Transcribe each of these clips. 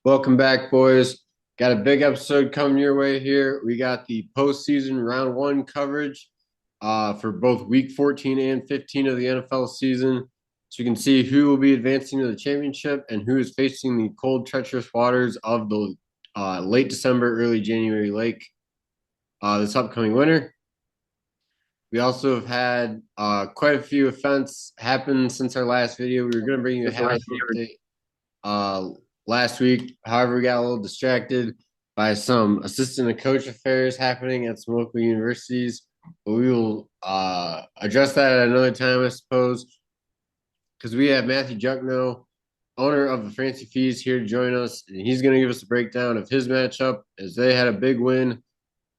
Welcome back, boys. Got a big episode coming your way here. We got the postseason round one coverage for both week 14 and 15 of the NFL season. So you can see who will be advancing to the championship and who is facing the cold, treacherous waters of the late December, early January lake this upcoming winter. We also have had quite a few events happen since our last video. We were going to bring you a half update last week. However, we got a little distracted by some assistant and coach affairs happening at some local universities. But we will address that at another time, I suppose, because we have Matthew Juckno, owner of the Fancy Fees, here to join us. And he's going to give us a breakdown of his matchup as they had a big win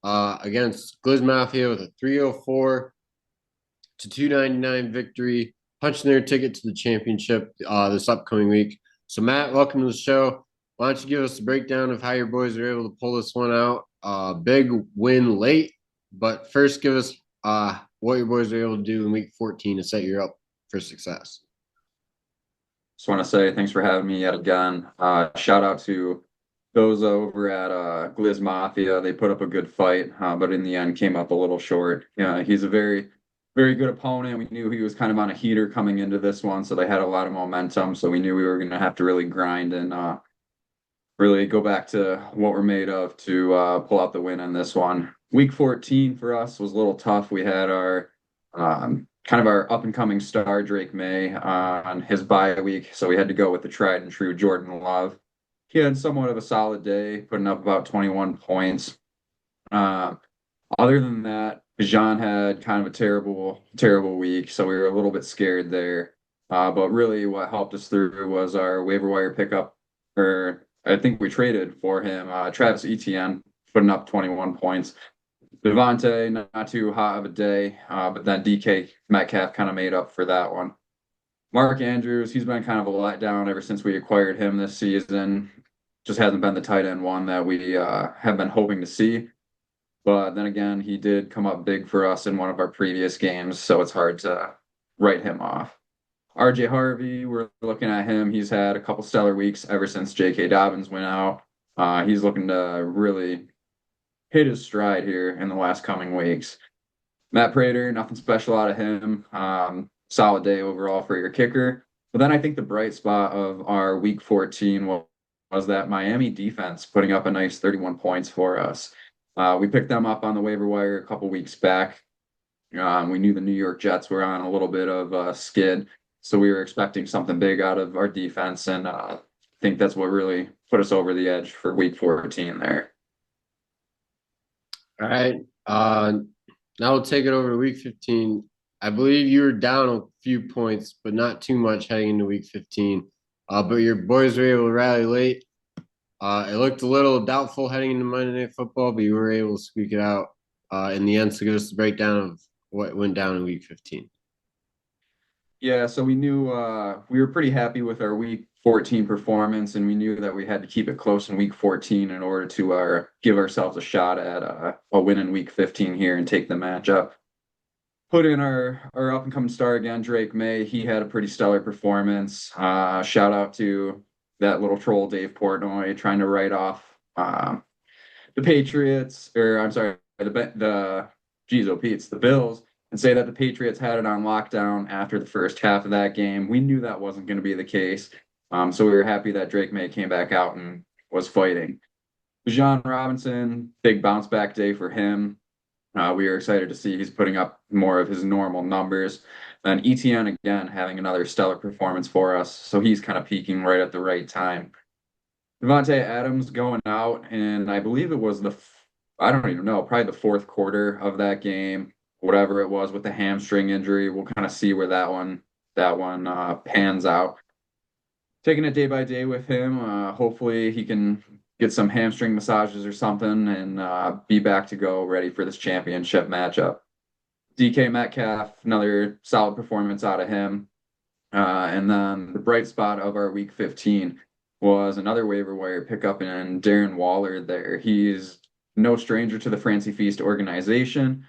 against Gliz Mafia with a 304 to 299 victory, punching their ticket to the championship this upcoming week. So, Matt, welcome to the show. Why don't you give us a breakdown of how your boys were able to pull this one out? Big win late, but first give us what your boys were able to do in week 14 to set you up for success. Just want to say thanks for having me yet again. Shout out to those over at Gliz Mafia. They put up a good fight, but in the end came up a little short. Yeah, he's a very good opponent. We knew he was kind of on a heater coming into this one, so they had a lot of momentum. So we knew we were going to have to really grind and really go back to what we're made of to pull out the win in this one. Week 14 for us was a little tough. We had our kind of our up and coming star Drake May on his bye week, so we had to go with the tried and true Jordan Love. He had somewhat of a solid day, putting up about 21 points. Uh, Other than that, Jean had kind of a terrible week, so we were a little bit scared there. But really, what helped us through was our waiver wire pickup, or I think we traded for him, Travis Etienne, putting up 21 points. Devontae, not too hot of a day, but then DK Metcalf kind of made up for that one. Mark Andrews, he's been kind of a letdown ever since we acquired him this season. Just hasn't been the tight end one that we have been hoping to see. But then again, he did come up big for us in one of our previous games, so it's hard to write him off. RJ Harvey, we're looking at him. He's had a couple stellar weeks ever since J.K. Dobbins went out. He's looking to really hit his stride here in the last coming weeks. Matt Prater, nothing special out of him. Solid day overall for your kicker. But then I think the bright spot of our week 14 was that Miami defense putting up a nice 31 points for us. We picked them up on the waiver wire a couple weeks back. We knew the New York Jets were on a little bit of a skid, so we were expecting something big out of our defense, and I think that's what really put us over the edge for week 14 there. All right. Now we'll take it over to week 15. I believe you were down a few points, but not too much heading into week 15. But your boys were able to rally late. It looked a little doubtful heading into Monday Night Football, but you were able to squeak it out in the end to give us the breakdown of what went down in week 15. Yeah, so we knew we were pretty happy with our week 14 performance, and we knew that we had to keep it close in week 14 in order to give ourselves a shot at a win in week 15 here and take the matchup. Put in our up and coming star again, Drake May. He had a pretty stellar performance. Shout out to that little troll Dave Portnoy trying to write off the Patriots, or I'm sorry, the geez, oh Pete's the Bills, and say that the Patriots had it on lockdown after the first half of that game. We knew that wasn't going to be the case, so we were happy that Drake May came back out and was fighting. Bijan Robinson, big bounce back day for him. We are excited to see he's putting up more of his normal numbers. And ETN again having another stellar performance for us, so he's kind of peaking right at the right time. Devontae Adams going out, and I believe it was I don't even know, probably the fourth quarter of that game, whatever it was with the hamstring injury. We'll kind of see where that one pans out. Taking it day by day with him. Hopefully he can get some hamstring massages or something and be back to go ready for this championship matchup. DK Metcalf, another solid performance out of him. And then the bright spot of our week 15 was another waiver wire pickup in Darren Waller there. He's no stranger to the Fancy Feast organization.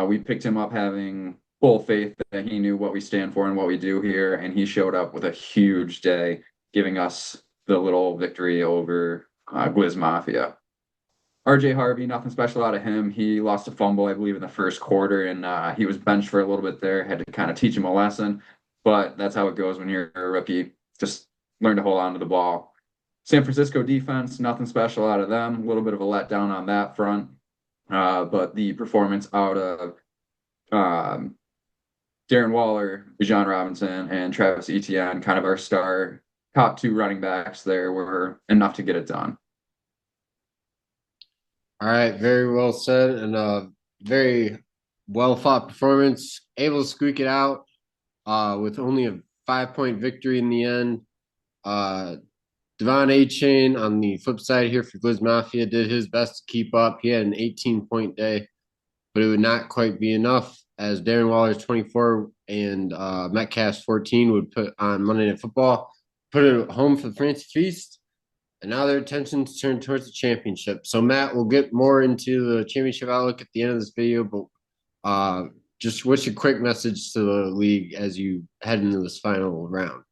We picked him up having full faith that he knew what we stand for and what we do here, and he showed up with a huge day, giving us the little victory over Gliz Mafia. RJ Harvey, nothing special out of him. He lost a fumble, I believe, in the first quarter, and he was benched for a little bit there. Had to kind of teach him a lesson, but that's how it goes when you're a rookie. Just learn to hold on to the ball. San Francisco defense, nothing special out of them. A little bit of a letdown on that front, but the performance out of um, Darren Waller, Bijan Robinson, and Travis Etienne, kind of our star top two running backs there, were enough to get it done. All right, very well said, and very well fought performance. Able to squeak it out with only a 5 point victory in the end. Devon A. Chain on the flip side here for Gliz Mafia did his best to keep up. He had an 18-point day, but it would not quite be enough as Darren Waller's 24 and Metcalf's 14 would put on Monday Night Football, put it home for the Fancy Feast, and now their attention's turned towards the championship. So, Matt, we'll get more into the championship outlook at the end of this video, but just what's your quick message to the league as you head into this final round?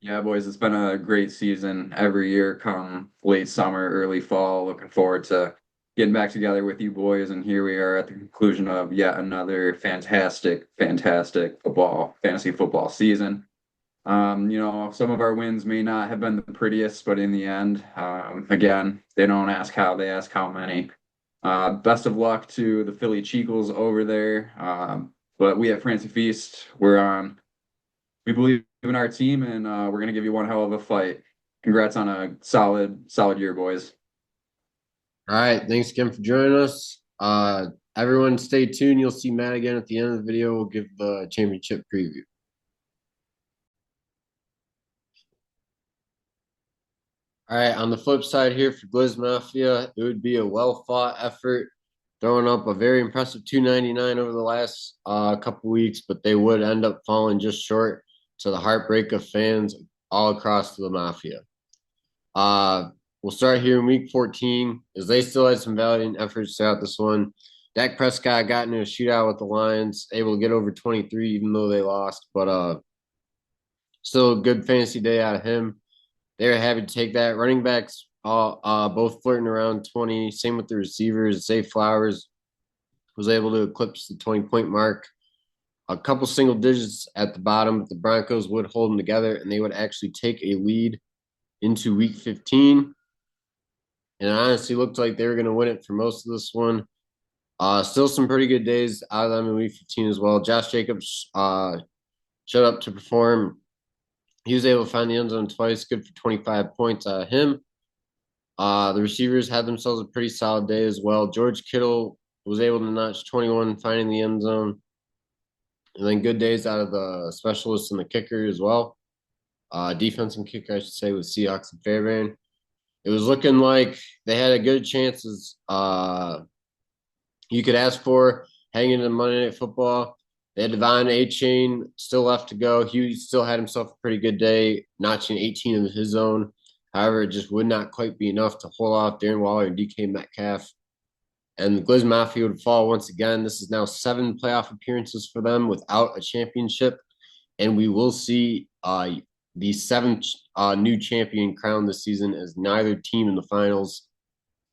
Yeah, boys, it's been a great season every year come late summer, early fall. Looking forward to getting back together with you boys. And here we are at the conclusion of yet another fantastic, fantastic fantasy football season. Some of our wins may not have been the prettiest, but in the end, again, they don't ask how, they ask how many. Best of luck to the Philly Cheagles over there. But we at Fancy Feast, we believe in our team, and we're going to give you one hell of a fight. Congrats on a solid year, boys. All right. Thanks again for joining us. Everyone stay tuned. You'll see Matt again at the end of the video. We'll give the championship preview. All right. On the flip side here for Gliz Mafia, it would be a well-fought effort, throwing up a very impressive 299 over the last couple weeks, but they would end up falling just short to the heartbreak of fans all across the Mafia. We'll start here in week 14 as they still had some valiant efforts throughout this one. Dak Prescott got into a shootout with the Lions, able to get over 23 even though they lost, but still a good fantasy day out of him. They were happy to take that. Running backs both flirting around 20. Same with the receivers. Zay Flowers was able to eclipse the 20-point mark. A couple single digits at the bottom, but the Broncos would hold them together, and they would actually take a lead into week 15. And it honestly looked like they were going to win it for most of this one. Still some pretty good days out of them in week 15 as well. Josh Jacobs showed up to perform. He was able to find the end zone twice, good for 25 points out of him. The receivers had themselves a pretty solid day as well. George Kittle was able to notch 21, finding the end zone. And then good days out of the specialists and the kicker as well. Defense and kicker, I should say, with Seahawks and Fairbairn. It was looking like they had a good chances you could ask for hanging in Monday Night Football. They had Devon A. Chain still left to go. He still had himself a pretty good day, notching 18 of his own. However, it just would not quite be enough to hold off Darren Waller and DK Metcalf. And the Gliz Mafia would fall once again. This is now 7 playoff appearances for them without a championship. And we will see the 7th new champion crowned this season, as neither team in the finals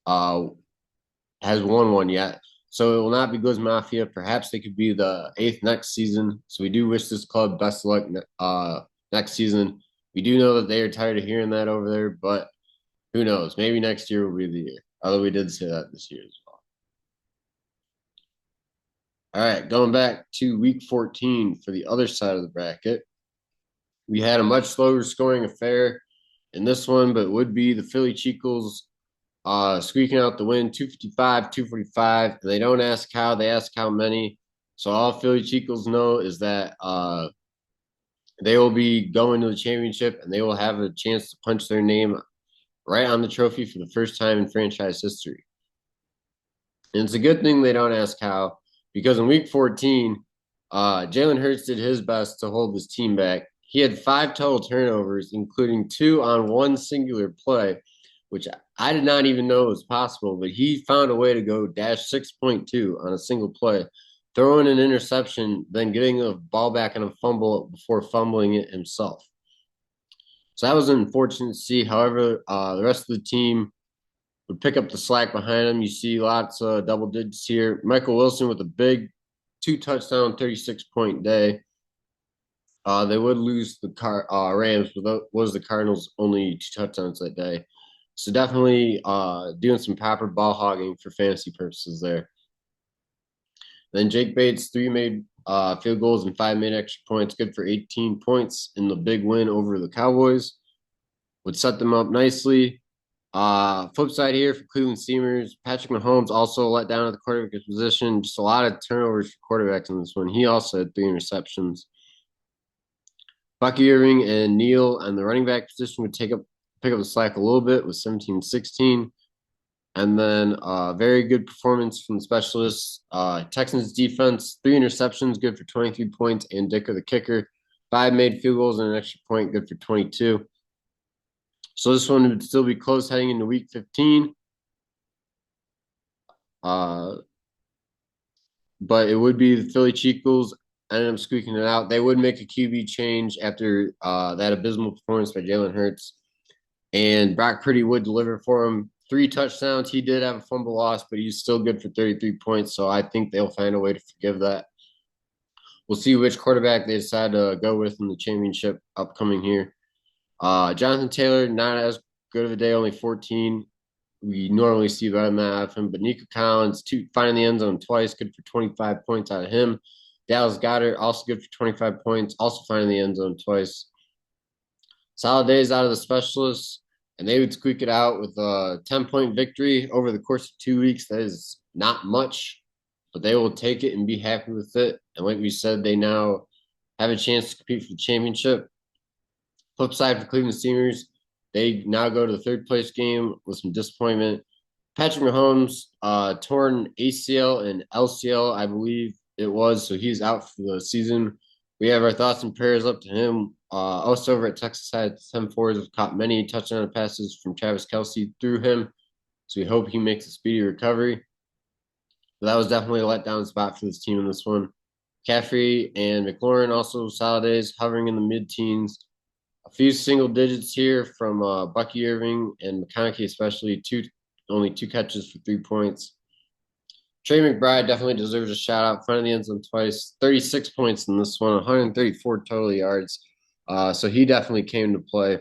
has won one yet. So it will not be Gliz Mafia. Perhaps they could be the 8th next season. So we do wish this club best of luck next season. We do know that they are tired of hearing that over there, but who knows? Maybe next year will be the year. Although we did say that this year as well. All right, going back to week 14 for the other side of the bracket. We had a much slower scoring affair in this one, but it would be the Philly Cheagles squeaking out the win, 255, 245. And they don't ask how, they ask how many. So all Philly Cheagles know is that they will be going to the championship and they will have a chance to punch their name right on the trophy for the first time in franchise history. And it's a good thing they don't ask how, because in week 14, Jalen Hurts did his best to hold his team back. He had 5 total turnovers, including 2 on one singular play, which I did not even know was possible, but he found a way to go dash 6.2 on a single play, throwing an interception, then getting the ball back on a fumble before fumbling it himself. So that was unfortunate to see. However, the rest of the team would pick up the slack behind him. You see lots of double digits here. Michael Wilson with a big 2 touchdown, 36-point day. They would lose the Rams, but that was the Cardinals' only 2 touchdowns that day. So definitely doing some proper ball hogging for fantasy purposes there. Then Jake Bates, 3 made field goals and 5 made extra points, good for 18 points in the big win over the Cowboys. Would set them up nicely. Flip side here for Cleveland Steamers, Patrick Mahomes also let down at the quarterback position. Just a lot of turnovers for quarterbacks in this one. He also had 3 interceptions. Bucky Irving and Neal and the running back position would pick up the slack a little bit with 17-16. And then very good performance from the specialists. Texans defense, 3 interceptions, good for 23 points, and Dicker the kicker, 5 made field goals and an extra point, good for 22. So this one would still be close heading into week 15. But it would be the Philly Chicos ended up squeaking it out. They would make a QB change after that abysmal performance by Jalen Hurts. And Brock Purdy would deliver for him. 3 touchdowns. He did have a fumble loss, but he's still good for 33 points. So I think they'll find a way to forgive that. We'll see which quarterback they decide to go with in the championship upcoming here. Jonathan Taylor, not as good of a day, only 14. We normally see better than that out of him. But Nico Collins, finding the end zone twice, good for 25 points out of him. Dallas Goedert, also good for 25 points, also finding the end zone twice. Solid days out of the specialists, and they would squeak it out with a 10-point victory over the course of 2 weeks. That is not much, but they will take it and be happy with it. And like we said, they now have a chance to compete for the championship. Flip side for Cleveland Steamers, they now go to the third place game with some disappointment. Patrick Mahomes, torn ACL and LCL, I believe it was, so he's out for the season. We have our thoughts and prayers up to him. Us over at Texas had 10-4s have caught many touchdown passes from Travis Kelce through him, so we hope he makes a speedy recovery. But that was definitely a letdown spot for this team in this one. Caffrey and McLaurin also solid days, hovering in the mid-teens. A few single digits here from Bucky Irving and McConaughey, especially only 2 catches for 3 points. Trey McBride definitely deserves a shout out. Front of the end zone twice, 36 points in this one, 134 total yards. So he definitely came to play.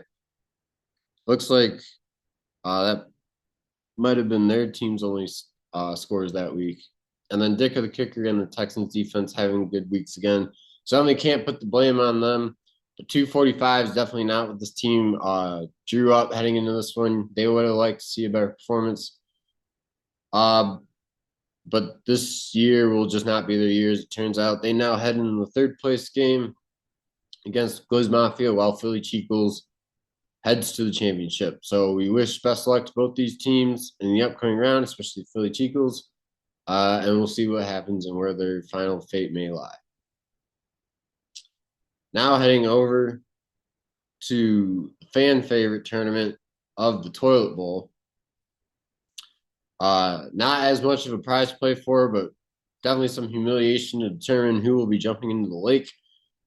Looks like that might have been their team's only scores that week. And then Dicker the kicker and the Texans defense having good weeks again. So they can't put the blame on them. But 245 is definitely not what this team drew up heading into this one. They would have liked to see a better performance. But this year will just not be their year, as it turns out. They now head into the third place game against Gliz Mafia, while Philly Chicos heads to the championship. So we wish best luck to both these teams in the upcoming round, especially Philly Chicos. And we'll see what happens and where their final fate may lie. Now heading over to the fan favorite tournament of the Toilet Bowl. Not as much of a prize to play for, but definitely some humiliation to determine who will be jumping into the lake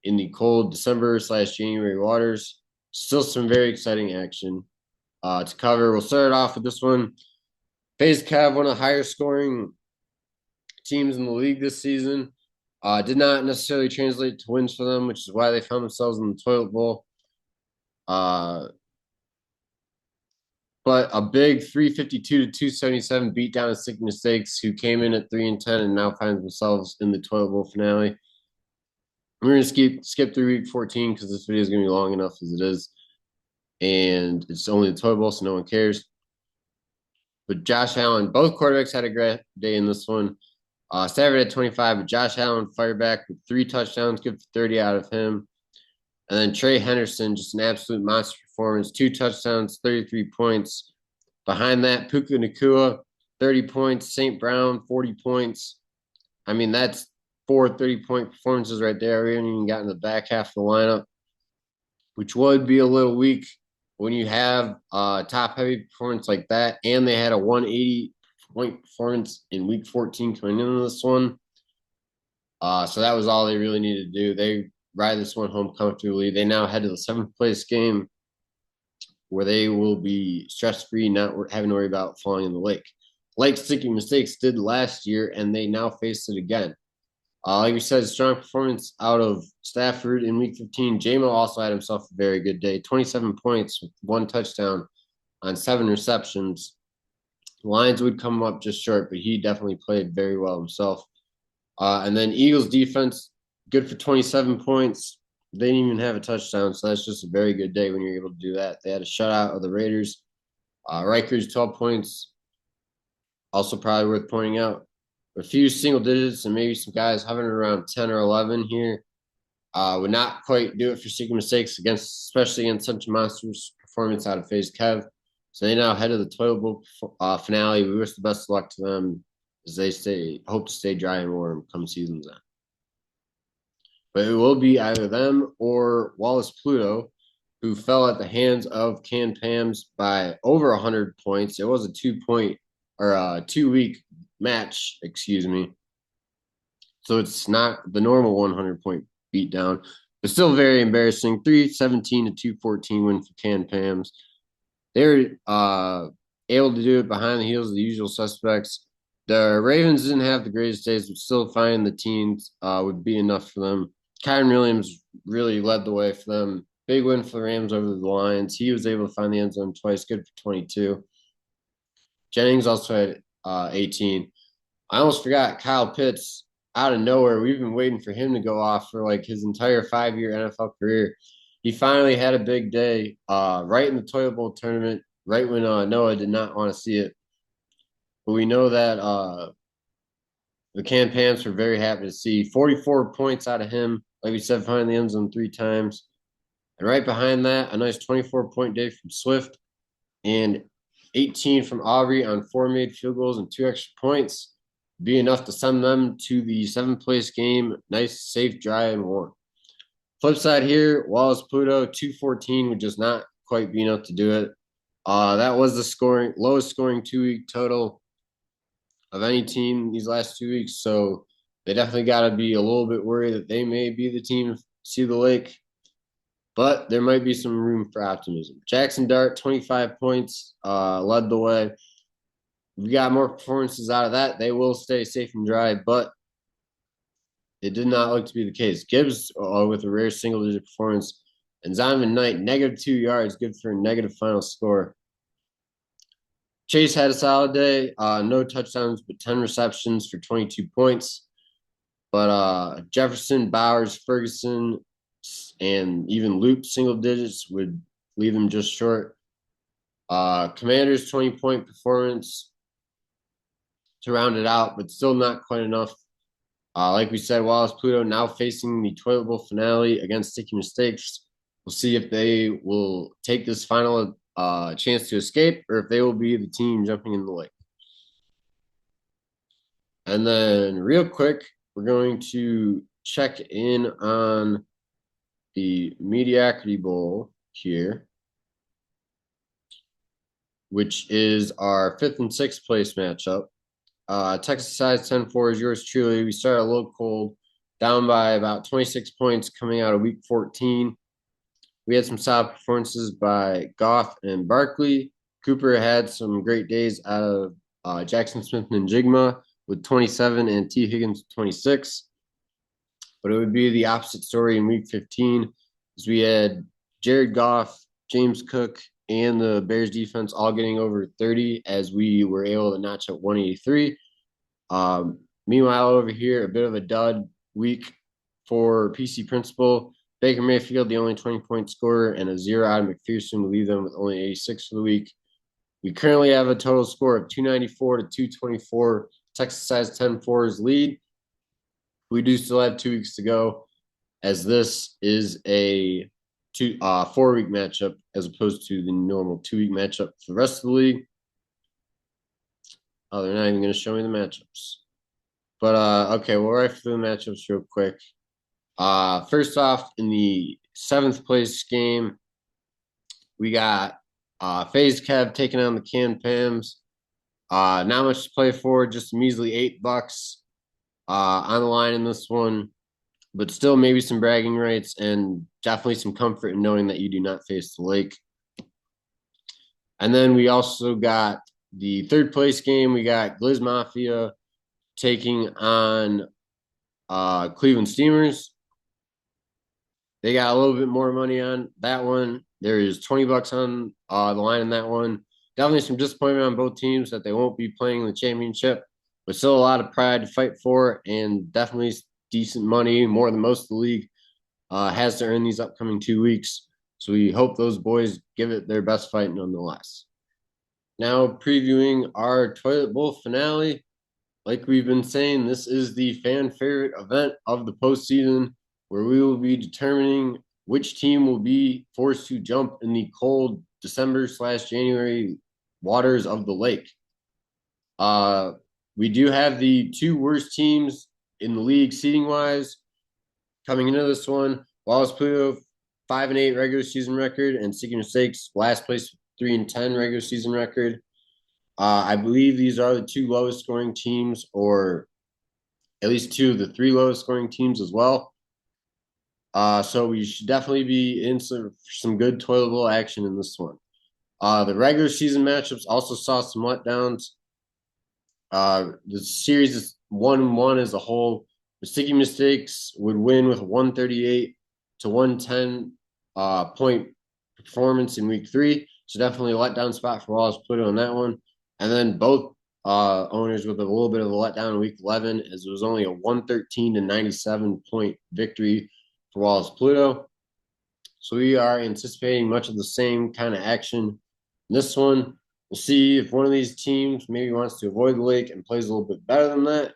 in the cold December/January waters. Still some very exciting action to cover. We'll start off with this one. FaZe Cav, one of the higher scoring teams in the league this season. Did not necessarily translate to wins for them, which is why they found themselves in the Toilet Bowl. But a big 352 to 277 beatdown of Sick Mistakes, who came in at 3-10 and now find themselves in the Toilet Bowl finale. We're going to skip through week 14 because this video is going to be long enough as it is. And it's only the Toilet Bowl, so no one cares. But Josh Allen, both quarterbacks had a great day in this one. Stafford had 25, but Josh Allen fired back with 3 touchdowns, good for 30 out of him. And then Trey Henderson, just an absolute monster performance, 2 touchdowns, 33 points. Behind that, Puka Nacua, 30 points. St. Brown, 40 points. I mean, that's 4 30-point performances right there. We haven't even gotten the back half of the lineup, which would be a little weak when you have a top-heavy performance like that. And they had a 180-point performance in week 14 coming into this one. So that was all they really needed to do. They ride this one home comfortably. They now head to the 7th place game where they will be stress-free, not having to worry about falling in the lake. Like Sticky Mistakes did last year, and they now face it again. Like we said, strong performance out of Stafford in Week 15. JMO also had himself a very good day. 27 points with 1 touchdown on 7 receptions. Lions would come up just short, but he definitely played very well himself. And then Eagles defense, good for 27 points. They didn't even have a touchdown, so that's just a very good day when you're able to do that. They had a shutout of the Raiders. Rikers, 12 points, also probably worth pointing out. A few single digits and maybe some guys hovering around 10 or 11 here would not quite do it for Seeking Mistakes against, especially against such a monstrous performance out of FaZe Kev. So they now head to the Toilet Bowl finale. We wish the best of luck to them as they hope to stay dry and warm come season's end. But it will be either them or Wallace Pluto, who fell at the hands of Can Pams by over 100 points. It was a 2-point or a 2-week match, excuse me. So it's not the normal 100-point beatdown, but still very embarrassing. 317 to 214 win for Can Pams. They were able to do it behind the heels of the usual suspects. The Ravens didn't have the greatest days, but still finding the teams would be enough for them. Kyron Williams really led the way for them. Big win for the Rams over the Lions. He was able to find the end zone twice, good for 22. Jennings also had 18. I almost forgot Kyle Pitts out of nowhere. We've been waiting for him to go off for like his entire 5-year NFL career. He finally had a big day right in the Toilet Bowl tournament, right when Noah did not want to see it. But we know that the Can Pants were very happy to see 44 points out of him. Like we said, finding the end zone 3 times. And right behind that, a nice 24-point day from Swift and 18 from Aubrey on 4 made field goals and 2 extra points. Be enough to send them to the 7th place game. Nice, safe, dry, and warm. Flip side here, Wallace Pluto, 214 would just not quite be enough to do it. That was the lowest scoring 2-week total of any team these last 2 weeks. So they definitely got to be a little bit worried that they may be the team to see the lake. But there might be some room for optimism. Jackson Dart, 25 points, led the way. We got more performances out of that. They will stay safe and dry, but it did not look to be the case. Gibbs with a rare single-digit performance. And Zonovan Knight, -2 yards, good for a negative final score. Chase had a solid day. No touchdowns, but 10 receptions for 22 points. But Jefferson, Bowers, Ferguson, and even Loop single digits would leave them just short. Commanders, 20-point performance to round it out, but still not quite enough. Like we said, Wallace Pluto now facing the Toilet Bowl finale against Sticky Mistakes. We'll see if they will take this final chance to escape or if they will be the team jumping in the lake. And then real quick, we're going to check in on the Mediocrity Bowl here, which is our 5th and 6th place matchup. Texas size 10-4 is yours truly. We started a little cold, down by about 26 points coming out of week 14. We had some solid performances by Goff and Barkley. Cooper had some great days out of Jackson Smith and Jigma with 27 and T. Higgins 26. But it would be the opposite story in week 15 as we had Jared Goff, James Cook, and the Bears defense all getting over 30 as we were able to notch up 183. Meanwhile, over here, a bit of a dud week for PC Principal. Baker Mayfield, the only 20-point scorer, and a 0 out of McPherson to leave them with only 86 for the week. We currently have a total score of 294 to 224. Texas size 10-4's lead. We do still have 2 weeks to go, as this is a 4-week matchup as opposed to the normal 2-week matchup for the rest of the league. Oh, they're not even going to show me the matchups. But, okay, we'll rifle through the matchups real quick. First off, in the 7th place game, we got FaZe Kev taking on the Can Pams. Not much to play for, just a measly $8 on the line in this one. But still maybe some bragging rights and definitely some comfort in knowing that you do not face the lake. And then we also got the third place game. We got Gliz Mafia taking on Cleveland Steamers. They got a little bit more money on that one. There is $20 on the line in that one. Definitely some disappointment on both teams that they won't be playing the championship, but still a lot of pride to fight for, and definitely decent money, more than most of the league has to earn these upcoming 2 weeks. So we hope those boys give it their best fight nonetheless. Now previewing our Toilet Bowl finale. Like we've been saying, this is the fan favorite event of the postseason where we will be determining which team will be forced to jump in the cold December/January waters of the lake. Uh, we do have the two worst teams in the league seating wise coming into this one. Wallace Pluto 5-8 regular season record, and Seeking Mistakes last place 3-10 regular season record. I believe these are the two lowest scoring teams, or at least two of the three lowest scoring teams as well. So we should definitely be in some good toilet bowl action in this one. The regular season matchups also saw some letdowns. The series is 1-1 as a whole. The Sticky Mistakes would win with a 138 to 110 point performance in week 3. So definitely a letdown spot for Wallace Pluto on that one. And then both owners with a little bit of a letdown in week 11, as it was only a 113 to 97 point victory for Wallace Pluto. So we are anticipating much of the same kind of action in this one. We'll see if one of these teams maybe wants to avoid the lake and plays a little bit better than that.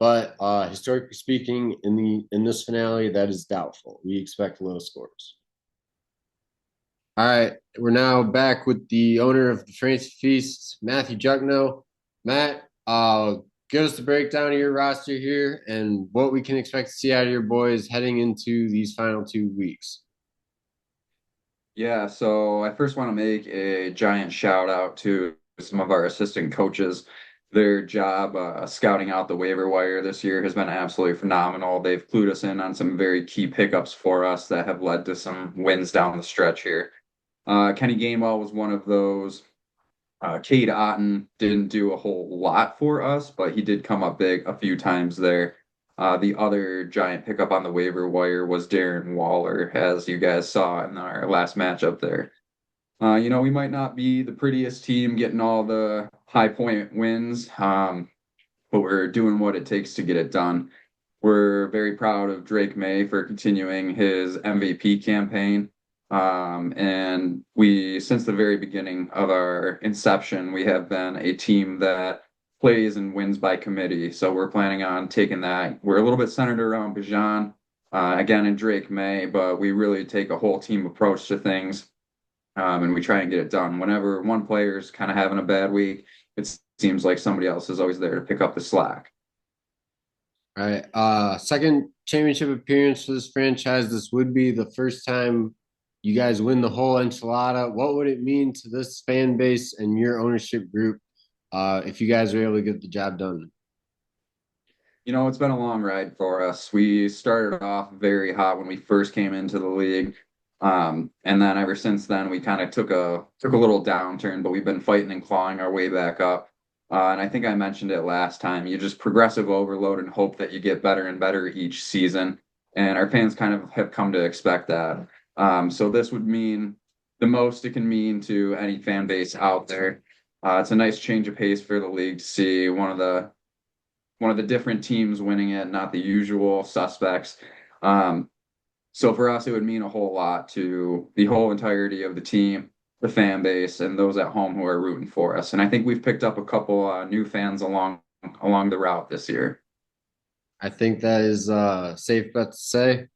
But historically speaking, in this finale, that is doubtful. We expect low scores. All right, we're now back with the owner of the Fancy Feast, Matthew Juckno. Matt, give us the breakdown of your roster here and what we can expect to see out of your boys heading into these final 2 weeks. Yeah, so I first want to make a giant shout out to some of our assistant coaches. Their job scouting out the waiver wire this year has been absolutely phenomenal. They've clued us in on some very key pickups for us that have led to some wins down the stretch here. Kenny Gainwell was one of those. Cade Otton didn't do a whole lot for us, but he did come up big a few times there. The other giant pickup on the waiver wire was Darren Waller, as you guys saw in our last matchup there. We might not be the prettiest team getting all the high point wins, but we're doing what it takes to get it done. We're very proud of Drake May for continuing his MVP campaign. And since the very beginning of our inception, we have been a team that plays and wins by committee. So we're planning on taking that. We're a little bit centered around Bijan, again, and Drake May, but we really take a whole team approach to things. And we try and get it done. Whenever one player's kind of having a bad week, it seems like somebody else is always there to pick up the slack. All right. Second championship appearance for this franchise. This would be the first time you guys win the whole enchilada. What would it mean to this fan base and your ownership group if you guys were able to get the job done? It's been a long ride for us. We started off very hot when we first came into the league. And then ever since then, we kind of took a little downturn, but we've been fighting and clawing our way back up. And I think I mentioned it last time. You just progressive overload and hope that you get better and better each season. And our fans kind of have come to expect that. So this would mean the most it can mean to any fan base out there. It's a nice change of pace for the league to see one of the different teams winning it, not the usual suspects. So for us, it would mean a whole lot to the whole entirety of the team, the fan base, and those at home who are rooting for us. And I think we've picked up a couple new fans along the route this year. I think that is a safe bet to say.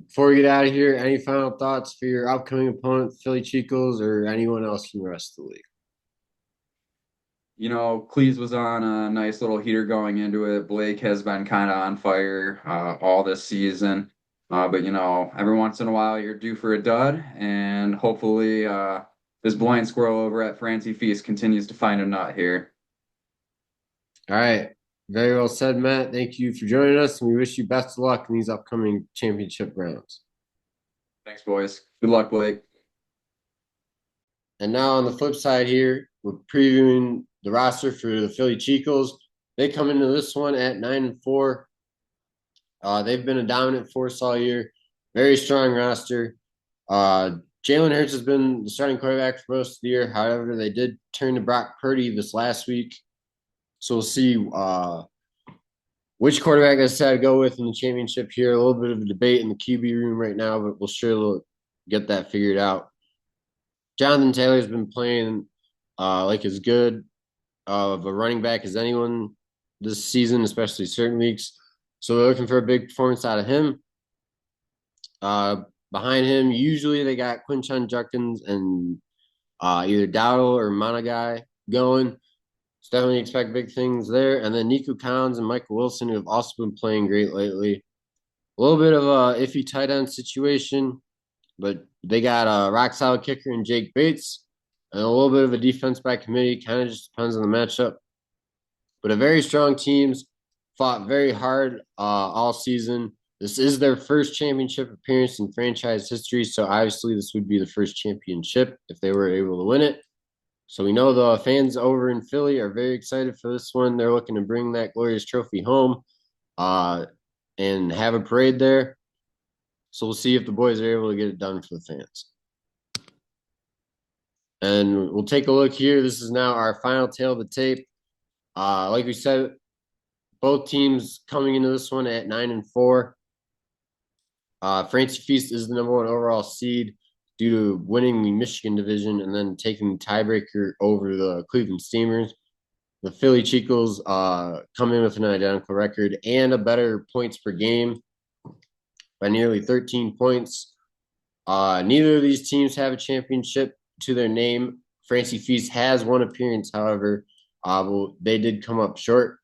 Before we get out of here, any final thoughts for your upcoming opponent, Philly Chicos, or anyone else from the rest of the league? Cleese was on a nice little heater going into it. Blake has been kind of on fire all this season. But every once in a while you're due for a dud, and hopefully this blind squirrel over at Francie Feast continues to find a nut here. All right. Very well said, Matt. Thank you for joining us, and we wish you best of luck in these upcoming championship rounds. Thanks, boys. Good luck, Blake. And now on the flip side here, we're previewing the roster for the Philly Chicos. They come into this one at 9-4. They've been a dominant force all year. Very strong roster. Jalen Hurts has been the starting quarterback for most of the year. However, they did turn to Brock Purdy this last week. So we'll see which quarterback they decide to go with in the championship here. A little bit of a debate in the QB room right now, but we'll surely get that figured out. Jonathan Taylor's been playing like as good of a running back as anyone this season, especially certain weeks. So they're looking for a big performance out of him. Behind him, usually they got Quinshon Judkins and either Dowdle or Monagai going. So definitely expect big things there. And then Nico Collins and Michael Wilson, who have also been playing great lately. A little bit of a iffy tight end situation, but they got a rock solid kicker in Jake Bates and a little bit of a defense by committee. Kind of just depends on the matchup. But a very strong teams, fought very hard all season. This is their first championship appearance in franchise history, so obviously this would be the first championship if they were able to win it. So we know the fans over in Philly are very excited for this one. They're looking to bring that glorious trophy home and have a parade there. So we'll see if the boys are able to get it done for the fans. And we'll take a look here. This is now our final tail of the tape. Like we said, both teams coming into this one at 9-4. Fancy Feast is the number one overall seed due to winning the Michigan division and then taking the tiebreaker over the Cleveland Steamers. The Philly Chicos come in with an identical record and a better points per game by nearly 13 points. Neither of these teams have a championship to their name. Fancy Feast has one appearance, however. They did come up short.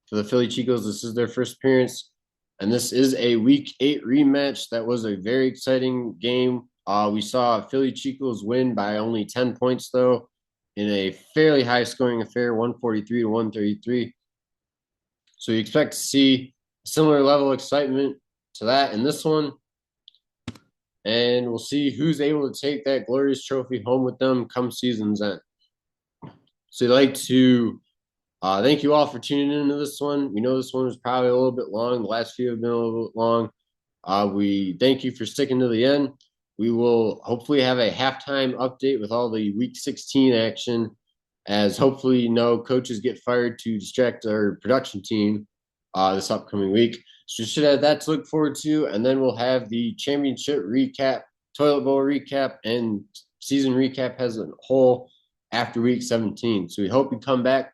For the Philly Chicos, this is their first appearance. And this is a Week 8 rematch. That was a very exciting game. We saw Philly Chicos win by only 10 points, though, in a fairly high-scoring affair, 143 to 133. So you expect to see a similar level of excitement to that in this one. And we'll see who's able to take that glorious trophy home with them come season's end. So I'd like to thank you all for tuning into this one. We know this one was probably a little bit long. The last few have been a little bit long. We thank you for sticking to the end. We will hopefully have a halftime update with all the Week 16 action, as hopefully no coaches get fired to distract our production team this upcoming week. So you should have that to look forward to, and then we'll have the championship recap, toilet bowl recap, and season recap as a whole after Week 17. So we hope you come back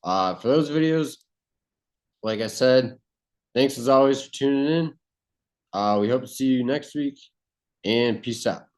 for those videos. Like I said, thanks as always for tuning in. We hope to see you next week, and peace out.